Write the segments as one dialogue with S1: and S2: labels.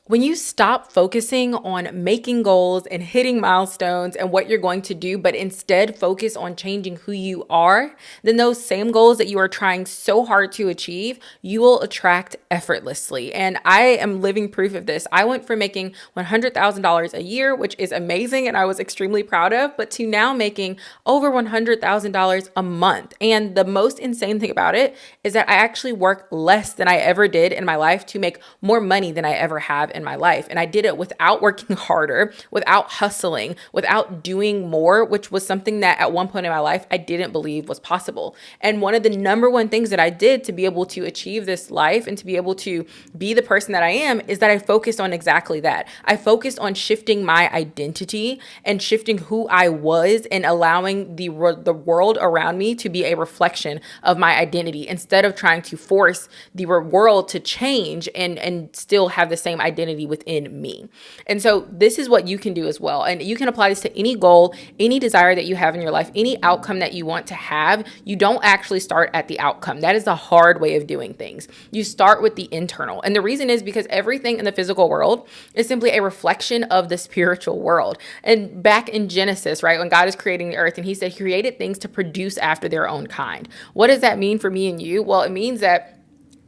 S1: When you stop focusing on making goals and hitting milestones and what you're going to do, but instead focus on changing who you are, then those same goals that you are trying so hard to achieve, you will attract effortlessly. And I am living proof of this. I went from making $100,000 a year, which is amazing and I was extremely proud of, but to now making over $100,000 a month. And the most insane thing about it is that I actually work less than I ever did in my life to make more money than I ever have in my life. And I did it without working harder, without hustling, without doing more, which was something that at one point in my life, I didn't believe was possible. And one of the number one things that I did to be able to achieve this life and to be able to be the person that I am is that I focused on exactly that. I focused on shifting my identity and shifting who I was and allowing the world around me to be a reflection of my identity instead of trying to force the world to change and still have the same identity within me. And so this is what you can do as well. And you can apply this to any goal, any desire that you have in your life, any outcome that you want to have. You don't actually start at the outcome. That is the hard way of doing things. You start with the internal. And the reason is because everything in the physical world is simply a reflection of the spiritual world. And back in Genesis, right, when God is creating the earth and he said he created things to produce after their own kind. What does that mean for me and you? Well, it means that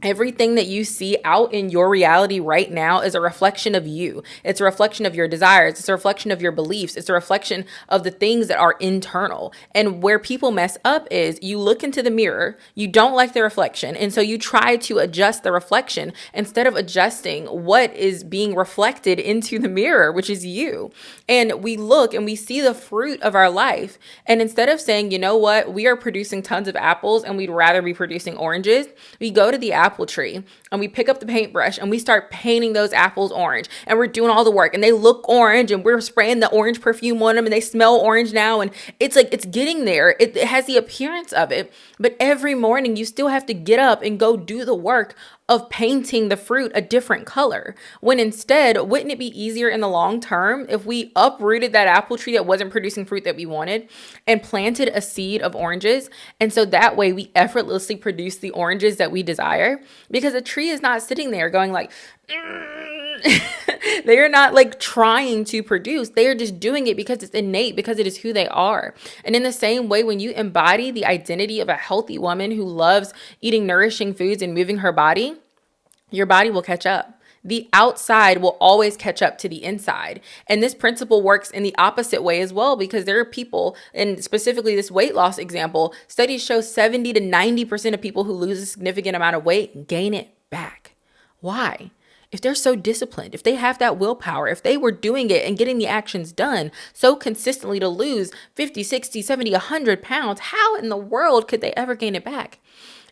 S1: everything that you see out in your reality right now is a reflection of you. It's a reflection of your desires. It's a reflection of your beliefs. It's a reflection of the things that are internal. And where people mess up is you look into the mirror, you don't like the reflection. And so you try to adjust the reflection instead of adjusting what is being reflected into the mirror, which is you. And we look and we see the fruit of our life. And instead of saying, you know what, we are producing tons of apples and we'd rather be producing oranges, we go to the apple tree and we pick up the paintbrush and we start painting those apples orange and we're doing all the work and they look orange and we're spraying the orange perfume on them and they smell orange now. And it's like, it's getting there. It has the appearance of it, but every morning you still have to get up and go do the work of painting the fruit a different color. When instead, wouldn't it be easier in the long term if we uprooted that apple tree that wasn't producing fruit that we wanted and planted a seed of oranges? And so that way we effortlessly produce the oranges that we desire, because a tree is not sitting there going like, they are not like trying to produce. They are just doing it because it's innate, because it is who they are. And in the same way, when you embody the identity of a healthy woman who loves eating nourishing foods and moving her body, your body will catch up. The outside will always catch up to the inside. And this principle works in the opposite way as well, because there are people, and specifically this weight loss example, studies show 70 to 90% of people who lose a significant amount of weight gain it back. Why? If they're so disciplined, if they have that willpower, if they were doing it and getting the actions done so consistently to lose 50, 60, 70, 100 pounds, how in the world could they ever gain it back?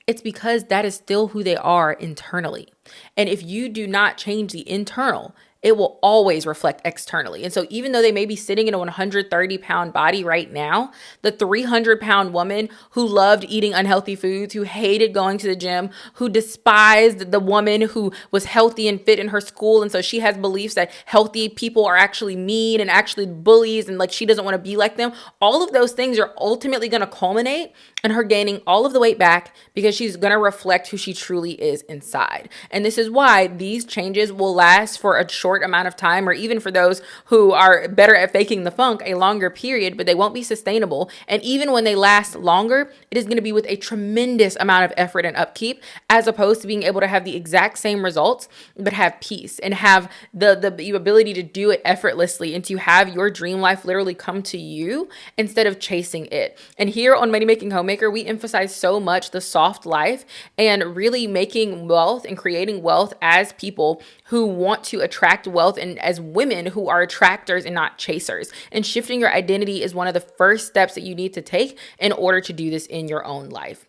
S1: It's because that is still who they are internally. And if you do not change the internal, it will always reflect externally. And so even though they may be sitting in a 130-pound body right now, the 300-pound woman who loved eating unhealthy foods, who hated going to the gym, who despised the woman who was healthy and fit in her school, and so she has beliefs that healthy people are actually mean and actually bullies and like she doesn't want to be like them, all of those things are ultimately going to culminate in her gaining all of the weight back, because she's going to reflect who she truly is inside. And this is why these changes will last for a short amount of time, or even for those who are better at faking the funk, a longer period, but they won't be sustainable. And even when they last longer, it is going to be with a tremendous amount of effort and upkeep, as opposed to being able to have the exact same results, but have peace and have the ability to do it effortlessly and to have your dream life literally come to you instead of chasing it. And here on Money Making Homemaker, we emphasize so much the soft life and really making wealth and creating wealth as people who want to attract wealth, and as women who are attractors and not chasers. And shifting your identity is one of the first steps that you need to take in order to do this in your own life.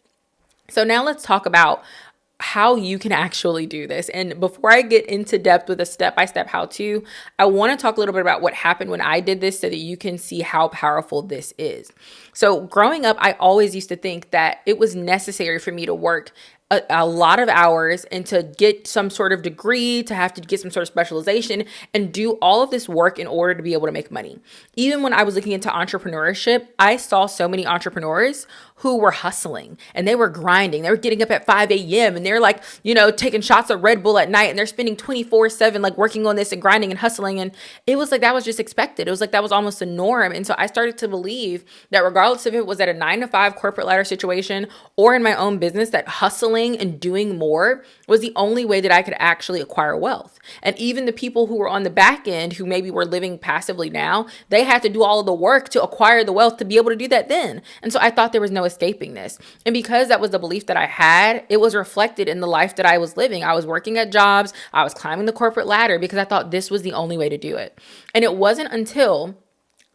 S1: So now let's talk about how you can actually do this. And before I get into depth with a step-by-step how-to, I want to talk a little bit about what happened when I did this so that you can see how powerful this is. So growing up, I always used to think that it was necessary for me to work a lot of hours and to get some sort of degree, to have to get some sort of specialization and do all of this work in order to be able to make money. Even when I was looking into entrepreneurship, I saw so many entrepreneurs who were hustling and they were grinding. They were getting up at 5 a.m. and they're like, taking shots of Red Bull at night, and they're spending 24/7 like working on this and grinding and hustling. And it was like that was just expected. It was like that was almost the norm. And so I started to believe that regardless if it was at a 9 to 5 corporate ladder situation or in my own business, that hustling and doing more was the only way that I could actually acquire wealth. And even the people who were on the back end, who maybe were living passively now, they had to do all of the work to acquire the wealth to be able to do that then. And so I thought there was no escaping this. And because that was the belief that I had, it was reflected in the life that I was living. I was working at jobs, I was climbing the corporate ladder because I thought this was the only way to do it. And it wasn't until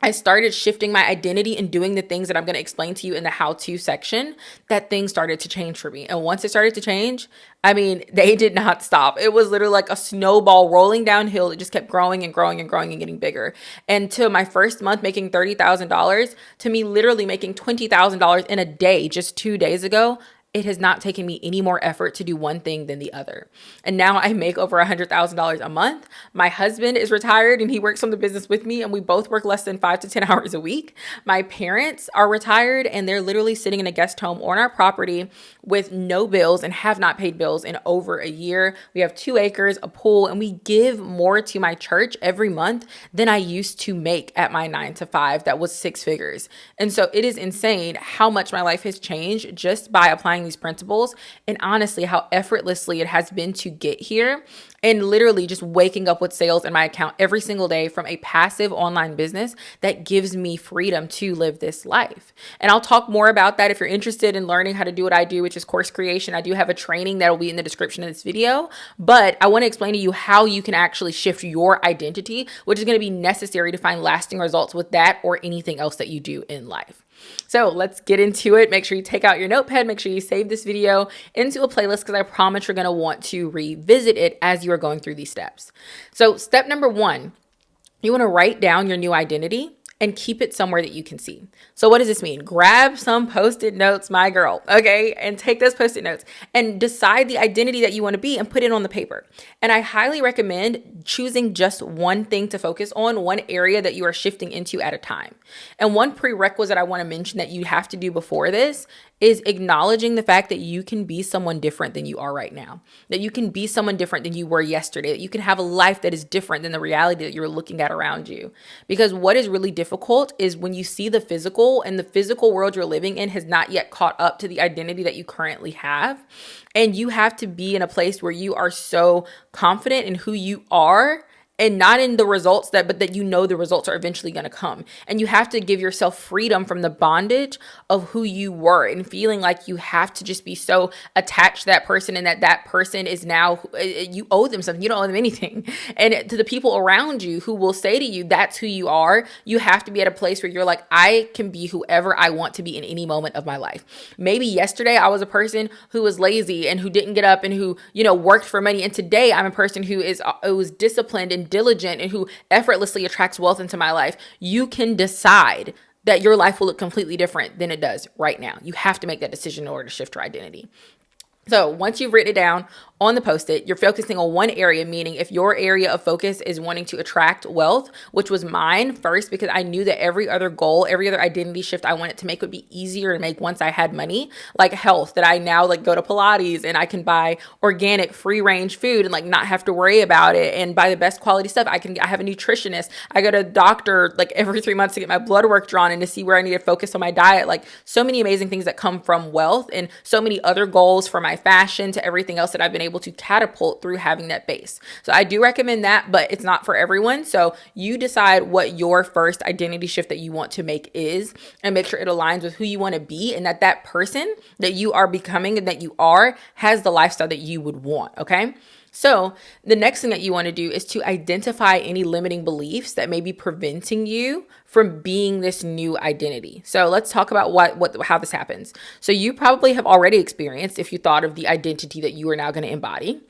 S1: I started shifting my identity and doing the things that I'm going to explain to you in the how-to section that things started to change for me. And once it started to change, they did not stop. It was literally like a snowball rolling downhill. It just kept growing and growing and growing and getting bigger. And to my first month making $30,000, to me literally making $20,000 in a day just 2 days ago, it has not taken me any more effort to do one thing than the other. And now I make over $100,000 a month. My husband is retired and he works on the business with me, and we both work less than 5 to 10 hours a week. My parents are retired and they're literally sitting in a guest home on our property with no bills and have not paid bills in over a year. We have 2 acres, a pool, and we give more to my church every month than I used to make at my 9 to 5. That was 6 figures. And so it is insane how much my life has changed just by applying these principles, and honestly how effortlessly it has been to get here, and literally just waking up with sales in my account every single day from a passive online business that gives me freedom to live this life. And I'll talk more about that if you're interested in learning how to do what I do, which is course creation. I do have a training that will be in the description of this video, but I want to explain to you how you can actually shift your identity, which is going to be necessary to find lasting results with that or anything else that you do in life. So let's get into it. Make sure you take out your notepad. Make sure you save this video into a playlist because I promise you're going to want to revisit it as you are going through these steps. So step number 1, you want to write down your new identity and keep it somewhere that you can see. So what does this mean? Grab some Post-it notes, my girl, okay? And take those Post-it notes and decide the identity that you want to be and put it on the paper. And I highly recommend choosing just one thing to focus on, one area that you are shifting into at a time. And one prerequisite I want to mention that you have to do before this is acknowledging the fact that you can be someone different than you are right now, that you can be someone different than you were yesterday, that you can have a life that is different than the reality that you're looking at around you. Because what is really difficult is when you see the physical, and the physical world you're living in has not yet caught up to the identity that you currently have. And you have to be in a place where you are so confident in who you are, and not in the results but that the results are eventually going to come. And you have to give yourself freedom from the bondage of who you were and feeling like you have to just be so attached to that person, and that person is now, you owe them something. You don't owe them anything. And to the people around you who will say to you, that's who you are, you have to be at a place where you're like, I can be whoever I want to be in any moment of my life. Maybe yesterday I was a person who was lazy and who didn't get up and who, worked for money. And today I'm a person who was disciplined and diligent and who effortlessly attracts wealth into my life. You can decide that your life will look completely different than it does right now. You have to make that decision in order to shift your identity. So once you've written it down on the Post-it, you're focusing on one area, meaning if your area of focus is wanting to attract wealth, which was mine first, because I knew that every other goal, every other identity shift I wanted to make would be easier to make once I had money, like health, that I now go to Pilates and I can buy organic free range food and not have to worry about it and buy the best quality stuff. I have a nutritionist. I go to a doctor every 3 months to get my blood work drawn and to see where I need to focus on my diet. So many amazing things that come from wealth, and so many other goals for my fashion to everything else that I've been able to catapult through having that base. So I do recommend that, but it's not for everyone. So you decide what your first identity shift that you want to make is, and make sure it aligns with who you want to be, and that person that you are becoming and that you are has the lifestyle that you would want. Okay. So the next thing that you want to do is to identify any limiting beliefs that may be preventing you from being this new identity. So let's talk about how this happens. So you probably have already experienced, if you thought of the identity that you are now going to embody.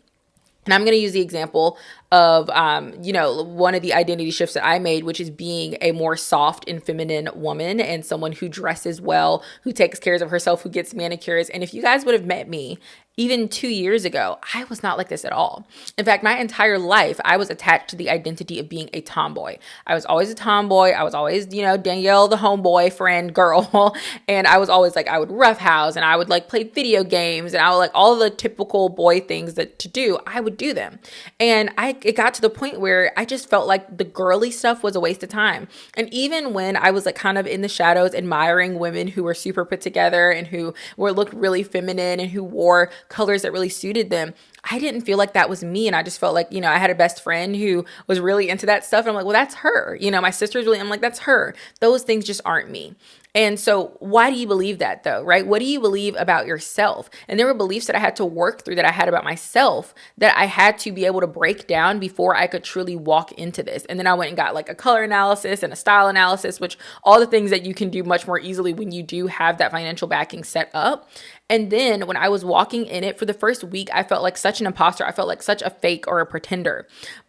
S1: And I'm going to use the example of, one of the identity shifts that I made, which is being a more soft and feminine woman and someone who dresses well, who takes care of herself, who gets manicures. And if you guys would have met me even 2 years ago, I was not like this at all. In fact, my entire life, I was attached to the identity of being a tomboy. I was always a tomboy. I was always, Danielle, the homeboy friend girl. And I was always like, I would roughhouse and I would like play video games and I would like all the typical boy things that to do, I would do them. And it got to the point where I just felt like the girly stuff was a waste of time. And even when I was like kind of in the shadows admiring women who were super put together and who looked really feminine and who wore colors that really suited them, I didn't feel like that was me. And I just felt like, I had a best friend who was really into that stuff. And I'm like, well, that's her. My sister's really, I'm like, that's her. Those things just aren't me. And so why do you believe that though, right? What do you believe about yourself? And there were beliefs that I had to work through that I had about myself that I had to be able to break down before I could truly walk into this. And then I went and got like a color analysis and a style analysis, which all the things that you can do much more easily when you do have that financial backing set up. And then when I was walking in it for the first week, I felt like such an imposter. I felt like such a fake or a pretender.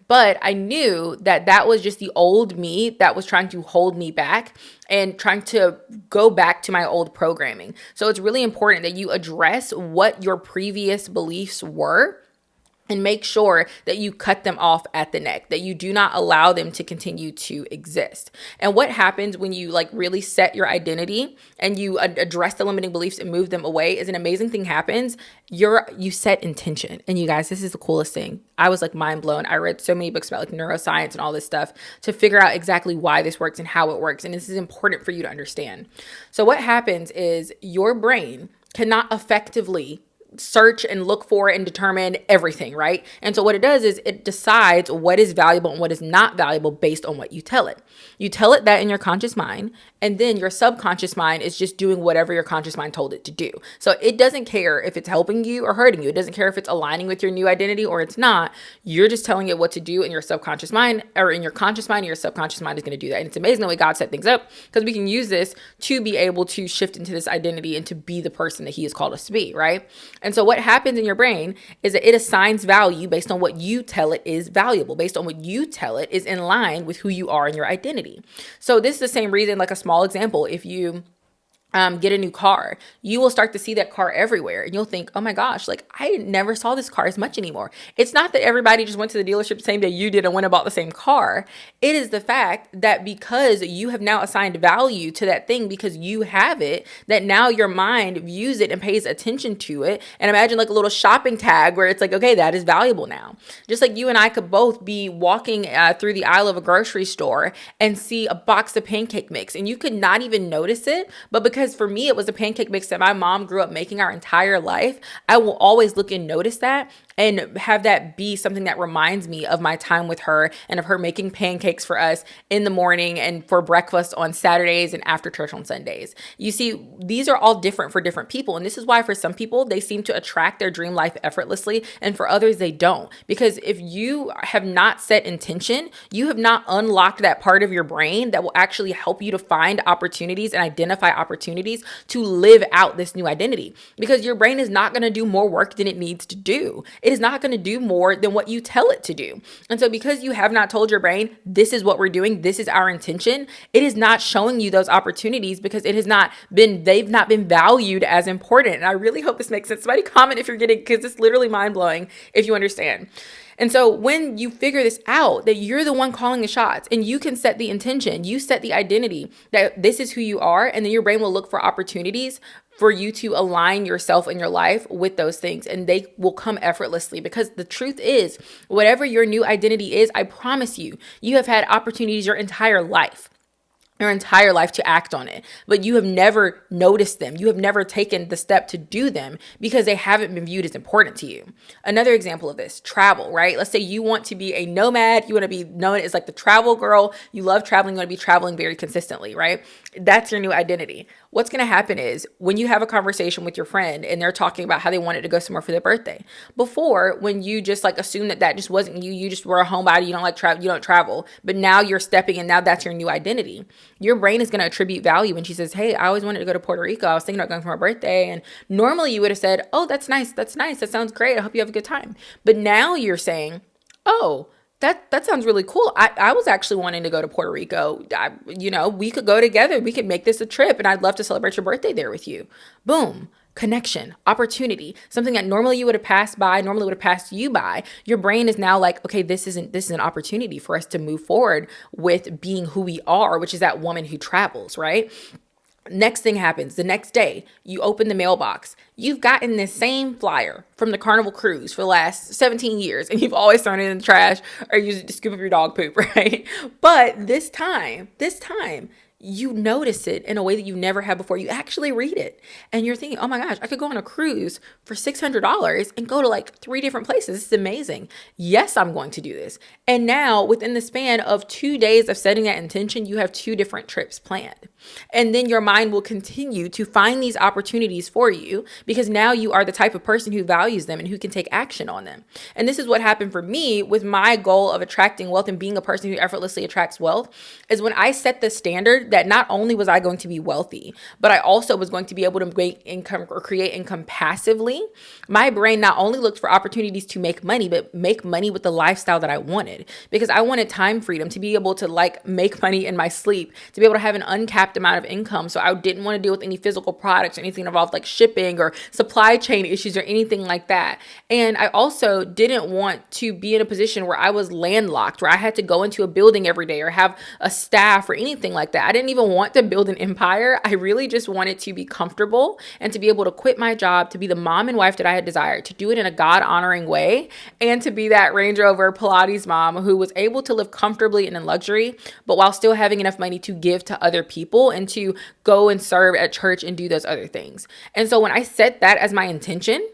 S1: But I knew that that was just the old me that was trying to hold me back and trying to go back to my old programming. So it's really important that you address what your previous beliefs were and make sure that you cut them off at the neck, that you do not allow them to continue to exist. And what happens when you like really set your identity and you address the limiting beliefs and move them away is an amazing thing happens. You set intention. And you guys, this is the coolest thing. I was like mind blown. I read so many books about like neuroscience and all this stuff to figure out exactly why this works and how it works. And this is important for you to understand. So what happens is your brain cannot effectively search and look for and determine everything, right? And so what it does is it decides what is valuable and what is not valuable based on what you tell it. You tell it that in your conscious mind, and then your subconscious mind is just doing whatever your conscious mind told it to do. So it doesn't care if it's helping you or hurting you. It doesn't care if it's aligning with your new identity or it's not. You're just telling it what to do in your subconscious mind, or in your conscious mind, and your subconscious mind is going to do that. And it's amazing the way God set things up, because we can use this to be able to shift into this identity and to be the person that He has called us to be, right? And so what happens in your brain is that it assigns value based on what you tell it is valuable, based on what you tell it is in line with who you are and your identity. So this is the same reason, like a small example, if you get a new car, you will start to see that car everywhere and you'll think, oh my gosh, like I never saw this car as much anymore. It's not that everybody just went to the dealership the same day you did and went and bought the same car. It is the fact that because you have now assigned value to that thing because you have it, that now your mind views it and pays attention to it. And imagine like a little shopping tag where it's like, okay, that is valuable now. Just like you and I could both be walking through the aisle of a grocery store and see a box of pancake mix and you could not even notice it, but because for me, it was a pancake mix that my mom grew up making our entire life. I will always look and notice that and have that be something that reminds me of my time with her and of her making pancakes for us in the morning and for breakfast on Saturdays and after church on Sundays. You see, these are all different for different people. And this is why for some people, they seem to attract their dream life effortlessly. And for others, they don't. Because if you have not set intention, you have not unlocked that part of your brain that will actually help you to find opportunities and identify opportunities to live out this new identity. Because your brain is not going to do more work than it needs to do. It is not going to do more than what you tell it to do. And so because you have not told your brain, this is what we're doing, this is our intention, it is not showing you those opportunities because they've not been valued as important. And I really hope this makes sense. Somebody comment if you're getting, because it's literally mind blowing if you understand. And so when you figure this out, that you're the one calling the shots and you can set the intention, you set the identity that this is who you are, and then your brain will look for opportunities for you to align yourself in your life with those things, and they will come effortlessly. Because the truth is, whatever your new identity is, I promise you, you have had opportunities your entire life to act on it, but you have never noticed them. You have never taken the step to do them because they haven't been viewed as important to you. Another example of this, travel, right? Let's say you want to be a nomad. You want to be known as like the travel girl. You love traveling. You want to be traveling very consistently, right? That's your new identity. What's going to happen is when you have a conversation with your friend and they're talking about how they wanted to go somewhere for their birthday, before, when you just like assume that just wasn't you, you just were a homebody, you don't like travel, you don't travel, but now you're stepping in, now that's your new identity. Your brain is going to attribute value when she says, hey, I always wanted to go to Puerto Rico. I was thinking about going for my birthday. And normally you would have said, oh, that's nice. That sounds great. I hope you have a good time. But now you're saying, oh, That sounds really cool. I was actually wanting to go to Puerto Rico. We could go together. We could make this a trip, and I'd love to celebrate your birthday there with you. Boom. Connection, opportunity, something that normally you would have passed by, normally would have passed you by. Your brain is now like, okay, this is an opportunity for us to move forward with being who we are, which is that woman who travels, right? Next thing happens the next day, you open the mailbox. You've gotten this same flyer from the Carnival Cruise for the last 17 years, and you've always thrown it in the trash or used it to scoop up your dog poop, right? But this time, you notice it in a way that you never had before. You actually read it and you're thinking, oh my gosh, I could go on a cruise for $600 and go to like 3 different places. This is amazing. Yes, I'm going to do this. And now within the span of 2 days of setting that intention, you have 2 different trips planned. And then your mind will continue to find these opportunities for you because now you are the type of person who values them and who can take action on them. And this is what happened for me with my goal of attracting wealth and being a person who effortlessly attracts wealth is when I set the standard that not only was I going to be wealthy, but I also was going to be able to make income or create income passively. My brain not only looked for opportunities to make money, but make money with the lifestyle that I wanted because I wanted time freedom to be able to like make money in my sleep, to be able to have an uncapped amount of income. So I didn't want to deal with any physical products or anything involved like shipping or supply chain issues or anything like that. And I also didn't want to be in a position where I was landlocked, where I had to go into a building every day or have a staff or anything like that. I didn't even want to build an empire. I really just wanted to be comfortable and to be able to quit my job, to be the mom and wife that I had desired, to do it in a God-honoring way, and to be that Range Rover Pilates mom who was able to live comfortably and in luxury, but while still having enough money to give to other people and to go and serve at church and do those other things. And so when I set that as my intention,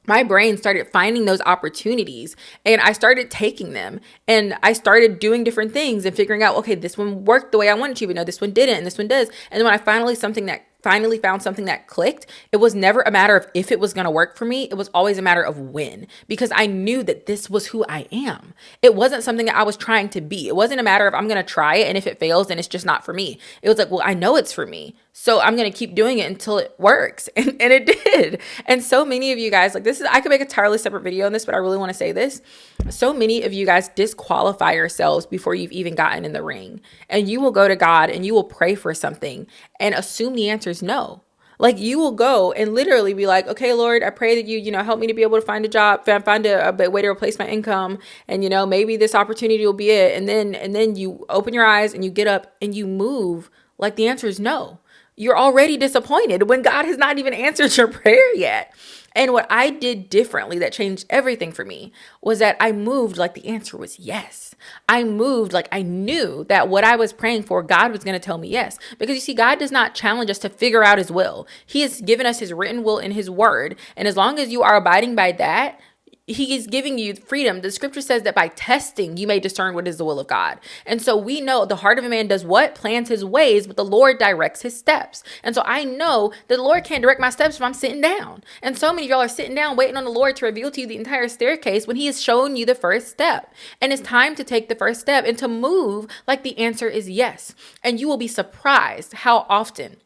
S1: my brain started finding those opportunities and I started taking them and I started doing different things and figuring out, okay, this one worked the way I wanted to, but no, this one didn't and this one does. And then when I finally found something that clicked, it was never a matter of if it was going to work for me. It was always a matter of when, because I knew that this was who I am. It wasn't something that I was trying to be. It wasn't a matter of I'm going to try it. And if it fails, then it's just not for me. It was like, well, I know it's for me. So I'm going to keep doing it until it works. And it did. And so many of you guys, like I could make a entirely separate video on this, but I really want to say this. So many of you guys disqualify yourselves before you've even gotten in the ring. And you will go to God and you will pray for something and assume the answer is no. Like you will go and literally be like, okay, Lord, I pray that you help me to be able to find a job, find a way to replace my income. And, maybe this opportunity will be it. And then you open your eyes and you get up and you move like the answer is no. You're already disappointed when God has not even answered your prayer yet. And what I did differently that changed everything for me was that I moved like the answer was yes. I moved like I knew that what I was praying for, God was going to tell me yes. Because you see, God does not challenge us to figure out his will. He has given us his written will in his word. And as long as you are abiding by that, he is giving you freedom. The scripture says that by testing, you may discern what is the will of God. And so we know the heart of a man does what? Plans his ways, but the Lord directs his steps. And so I know that the Lord can't direct my steps if I'm sitting down. And so many of y'all are sitting down waiting on the Lord to reveal to you the entire staircase when he has shown you the first step. And it's time to take the first step and to move like the answer is yes. And you will be surprised how often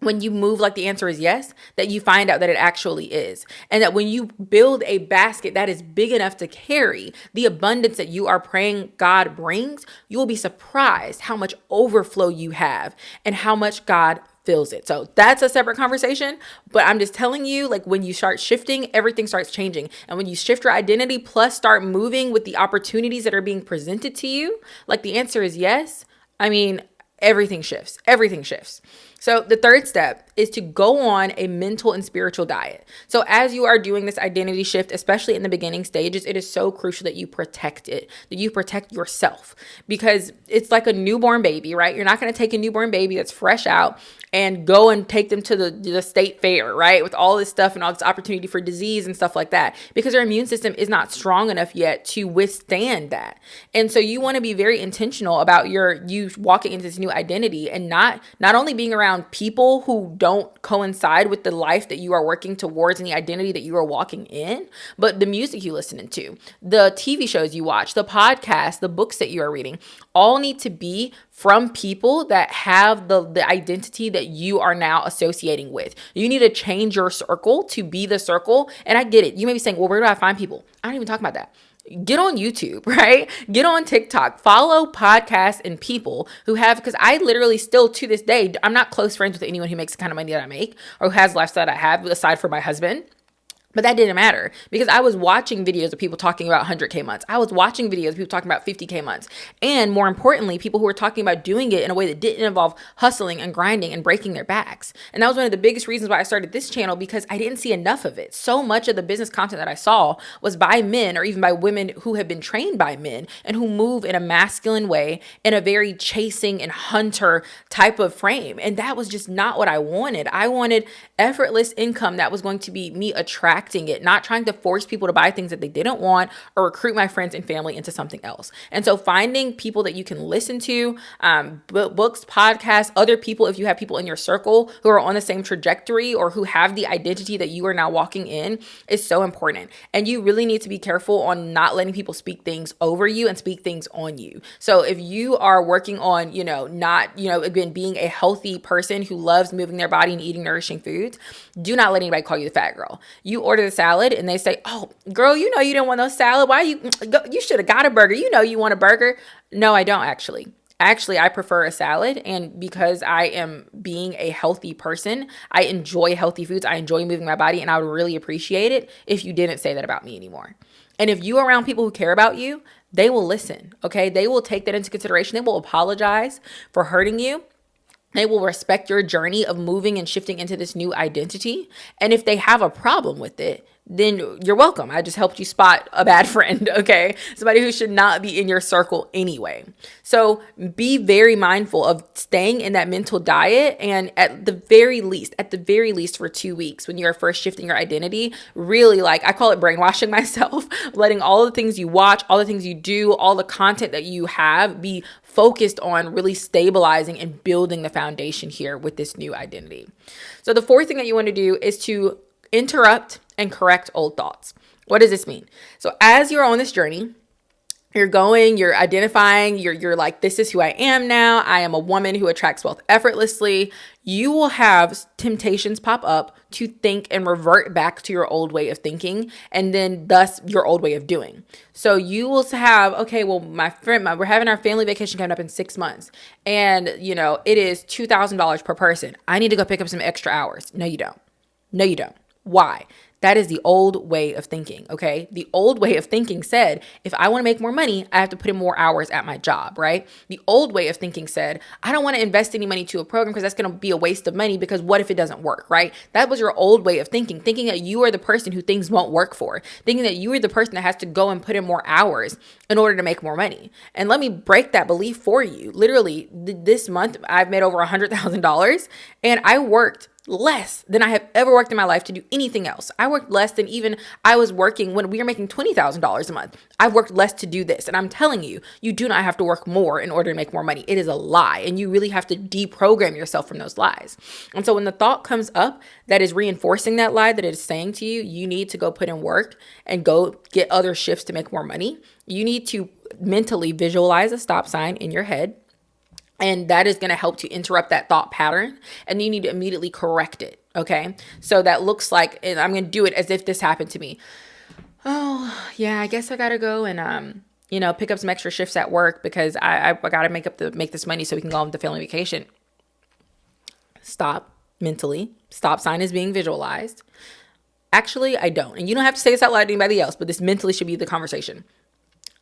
S1: when you move like the answer is yes, that you find out that it actually is. And that when you build a basket that is big enough to carry the abundance that you are praying God brings, you will be surprised how much overflow you have and how much God fills it. So that's a separate conversation, but I'm just telling you, like when you start shifting, everything starts changing. And when you shift your identity plus start moving with the opportunities that are being presented to you, like the answer is yes, everything shifts. Everything shifts. So the third step is to go on a mental and spiritual diet. So as you are doing this identity shift, especially in the beginning stages, it is so crucial that you protect it, that you protect yourself, because it's like a newborn baby, right? You're not going to take a newborn baby that's fresh out and go and take them to the state fair, right? With all this stuff and all this opportunity for disease and stuff like that, because their immune system is not strong enough yet to withstand that. And so you want to be very intentional about you walking into this new identity and not only being around people who don't coincide with the life that you are working towards and the identity that you are walking in, but the music you listening to, the TV shows you watch, the podcasts, the books that you are reading, all need to be from people that have the identity that you are now associating with. You need to change your circle to be the circle. And I get it. You may be saying, well, where do I find people? I don't even talk about that. Get on YouTube, right? Get on TikTok, follow podcasts and people who have, because I literally still to this day, I'm not close friends with anyone who makes the kind of money that I make or who has the lifestyle that I have, aside from my husband. But that didn't matter because I was watching videos of people talking about 100K months. I was watching videos of people talking about 50K months. And more importantly, people who were talking about doing it in a way that didn't involve hustling and grinding and breaking their backs. And that was one of the biggest reasons why I started this channel, because I didn't see enough of it. So much of the business content that I saw was by men or even by women who have been trained by men and who move in a masculine way, in a very chasing and hunter type of frame. And that was just not what I wanted. I wanted effortless income that was going to be me attracting it, not trying to force people to buy things that they didn't want or recruit my friends and family into something else. And so finding people that you can listen to, books, podcasts, other people, if you have people in your circle who are on the same trajectory or who have the identity that you are now walking in, is so important. And you really need to be careful on not letting people speak things over you and speak things on you. So if you are working on, not, again, being a healthy person who loves moving their body and eating nourishing foods, do not let anybody call you the fat girl. You order the salad and they say, "Oh, girl, you didn't want no salad. Why you should have got a burger. You want a burger." No, I don't actually. Actually, I prefer a salad. And because I am being a healthy person, I enjoy healthy foods. I enjoy moving my body, and I would really appreciate it if you didn't say that about me anymore. And if you are around people who care about you, they will listen, okay? They will take that into consideration. They will apologize for hurting you. They will respect your journey of moving and shifting into this new identity. And if they have a problem with it, then you're welcome. I just helped you spot a bad friend, okay? Somebody who should not be in your circle anyway. So be very mindful of staying in that mental diet. And at the very least for 2 weeks, when you're first shifting your identity, really, I call it brainwashing myself, letting all the things you watch, all the things you do, all the content that you have be focused on really stabilizing and building the foundation here with this new identity. So the fourth thing that you want to do is to interrupt and correct old thoughts. What does this mean? So as you're on this journey, you're identifying, you're like, this is who I am now. I am a woman who attracts wealth effortlessly. You will have temptations pop up to think and revert back to your old way of thinking, and then thus your old way of doing. So you will have, okay, well, we're having our family vacation coming up in 6 months, and it is $2,000 per person. I need to go pick up some extra hours. No, you don't. No, you don't. Why? That is the old way of thinking, okay? The old way of thinking said, if I want to make more money, I have to put in more hours at my job, right? The old way of thinking said, I don't want to invest any money to a program because that's going to be a waste of money, because what if it doesn't work, right? That was your old way of thinking that you are the person who things won't work for, thinking that you are the person that has to go and put in more hours in order to make more money. And let me break that belief for you. Literally, this month, I've made over $100,000, and I worked less than I have ever worked in my life to do anything else. I worked less than even I was working when we were making $20,000 a month. I've worked less to do this. And I'm telling you, you do not have to work more in order to make more money. It is a lie. And you really have to deprogram yourself from those lies. And so when the thought comes up that is reinforcing that lie, that it is saying to you, you need to go put in work and go get other shifts to make more money, you need to mentally visualize a stop sign in your head. And that is going to help to interrupt that thought pattern. And you need to immediately correct it. Okay. So that looks like, and I'm going to do it as if this happened to me. Oh, yeah, I guess I got to go and, pick up some extra shifts at work because I got to make this money so we can go on the family vacation. Stop mentally. Stop sign is being visualized. Actually, I don't. And you don't have to say this out loud to anybody else, but this mentally should be the conversation.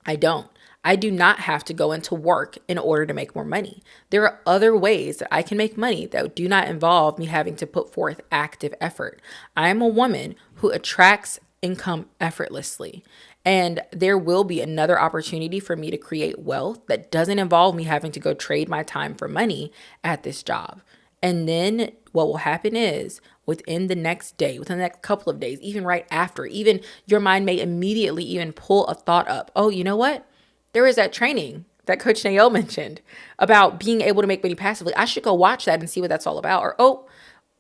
S1: I don't. I do not have to go into work in order to make more money. There are other ways that I can make money that do not involve me having to put forth active effort. I am a woman who attracts income effortlessly. And there will be another opportunity for me to create wealth that doesn't involve me having to go trade my time for money at this job. And then what will happen is within the next day, within the next couple of days, even right after, even your mind may immediately even pull a thought up. Oh, you know what? There is that training that Coach Nael mentioned about being able to make money passively. I should go watch that and see what that's all about. Or, oh,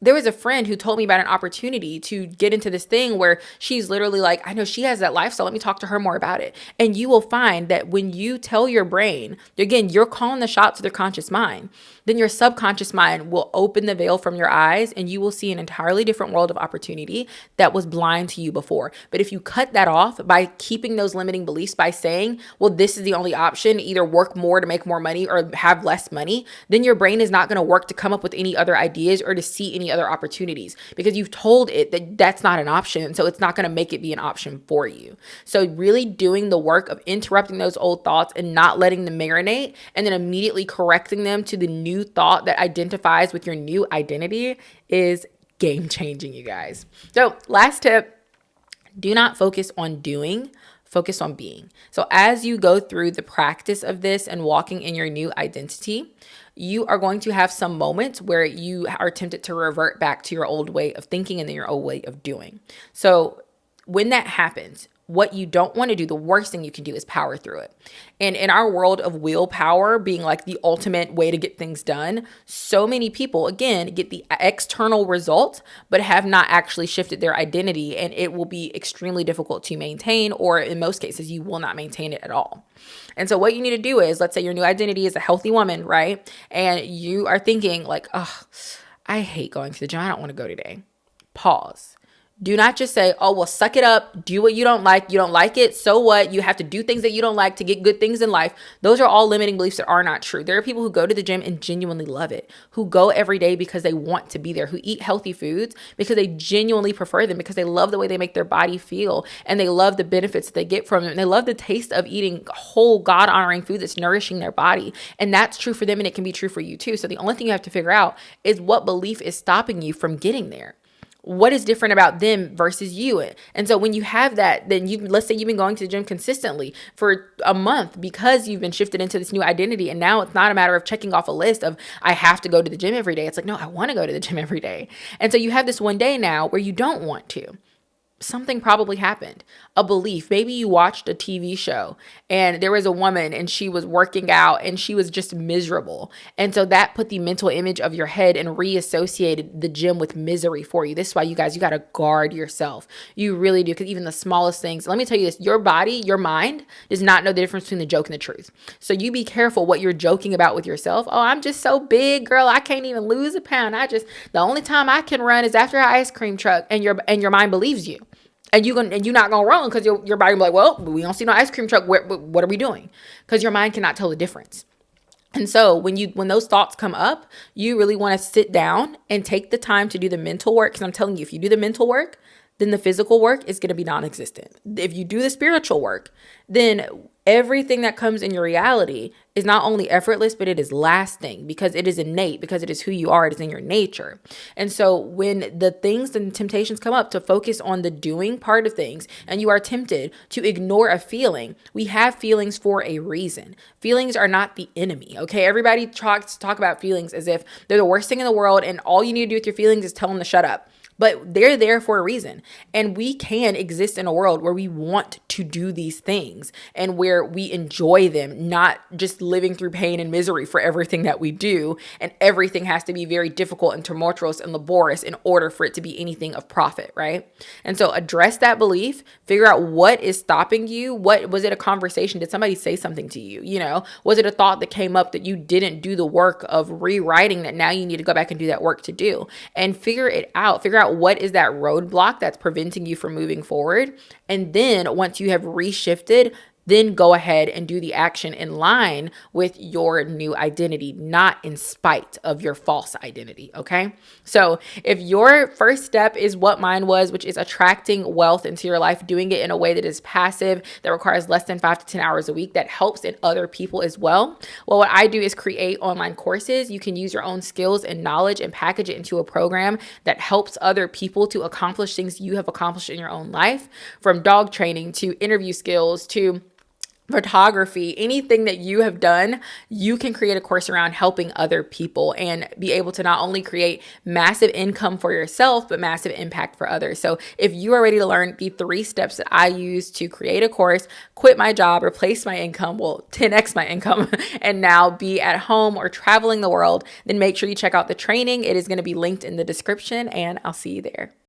S1: there was a friend who told me about an opportunity to get into this thing where she's literally like, I know she has that lifestyle. Let me talk to her more about it. And you will find that when you tell your brain, again, you're calling the shots with your conscious mind, then your subconscious mind will open the veil from your eyes and you will see an entirely different world of opportunity that was blind to you before. But if you cut that off by keeping those limiting beliefs, by saying, well, this is the only option, either work more to make more money or have less money, then your brain is not going to work to come up with any other ideas or to see any other opportunities because you've told it that that's not an option. So it's not going to make it be an option for you. So really doing the work of interrupting those old thoughts and not letting them marinate and then immediately correcting them to the new thought that identifies with your new identity is game changing, you guys. So last tip, do not focus on doing, focus on being. So as you go through the practice of this and walking in your new identity, you are going to have some moments where you are tempted to revert back to your old way of thinking and then your old way of doing. So when that happens, what you don't want to do, the worst thing you can do is power through it. And in our world of willpower being like the ultimate way to get things done, so many people, again, get the external result, but have not actually shifted their identity. And it will be extremely difficult to maintain, or in most cases, you will not maintain it at all. And so what you need to do is, let's say your new identity is a healthy woman, right? And you are thinking like, oh, I hate going to the gym. I don't want to go today. Pause. Do not just say, oh, well, suck it up. Do what you don't like. You don't like it. So what? You have to do things that you don't like to get good things in life. Those are all limiting beliefs that are not true. There are people who go to the gym and genuinely love it, who go every day because they want to be there, who eat healthy foods because they genuinely prefer them, because they love the way they make their body feel and they love the benefits that they get from them. And they love the taste of eating whole God-honoring food that's nourishing their body. And that's true for them and it can be true for you too. So the only thing you have to figure out is what belief is stopping you from getting there. What is different about them versus you? And so when you have that, then let's say you've been going to the gym consistently for a month because you've been shifted into this new identity. And now it's not a matter of checking off a list of, I have to go to the gym every day. It's like, no, I want to go to the gym every day. And so you have this one day now where you don't want to. Something probably happened, a belief. Maybe you watched a TV show and there was a woman and she was working out and she was just miserable. And so that put the mental image of your head and reassociated the gym with misery for you. This is why you guys, you got to guard yourself. You really do. Because even the smallest things, let me tell you this, your body, your mind does not know the difference between the joke and the truth. So you be careful what you're joking about with yourself. Oh, I'm just so big, girl. I can't even lose a pound. The only time I can run is after an ice cream truck, and your mind believes you. And you're not gonna run because your body will be like, well, we don't see no ice cream truck. What are we doing? Because your mind cannot tell the difference. And so when those thoughts come up, you really want to sit down and take the time to do the mental work. Because I'm telling you, if you do the mental work, then the physical work is going to be non-existent. If you do the spiritual work, then everything that comes in your reality is not only effortless, but it is lasting because it is innate, because it is who you are. It is in your nature. And so when the things and temptations come up to focus on the doing part of things and you are tempted to ignore a feeling, we have feelings for a reason. Feelings are not the enemy. Okay. Everybody talk about feelings as if they're the worst thing in the world and all you need to do with your feelings is tell them to shut up. But they're there for a reason. And we can exist in a world where we want to do these things and where we enjoy them, not just living through pain and misery for everything that we do. And everything has to be very difficult and tumultuous and laborious in order for it to be anything of profit, right? And so address that belief, figure out what is stopping you. What was it, a conversation? Did somebody say something to you? Was it a thought that came up that you didn't do the work of rewriting that now you need to go back and do that work to do? And figure it out. Figure out what is that roadblock that's preventing you from moving forward. And then once you have reshifted, then go ahead and do the action in line with your new identity, not in spite of your false identity, okay? So if your first step is what mine was, which is attracting wealth into your life, doing it in a way that is passive, that requires less than 5 to 10 hours a week, that helps in other people as well. Well, what I do is create online courses. You can use your own skills and knowledge and package it into a program that helps other people to accomplish things you have accomplished in your own life, from dog training to interview skills to photography, anything that you have done, you can create a course around helping other people and be able to not only create massive income for yourself, but massive impact for others. So if you are ready to learn the 3 steps that I use to create a course, quit my job, replace my income, well, 10x my income, and now be at home or traveling the world, then make sure you check out the training. It is going to be linked in the description, and I'll see you there.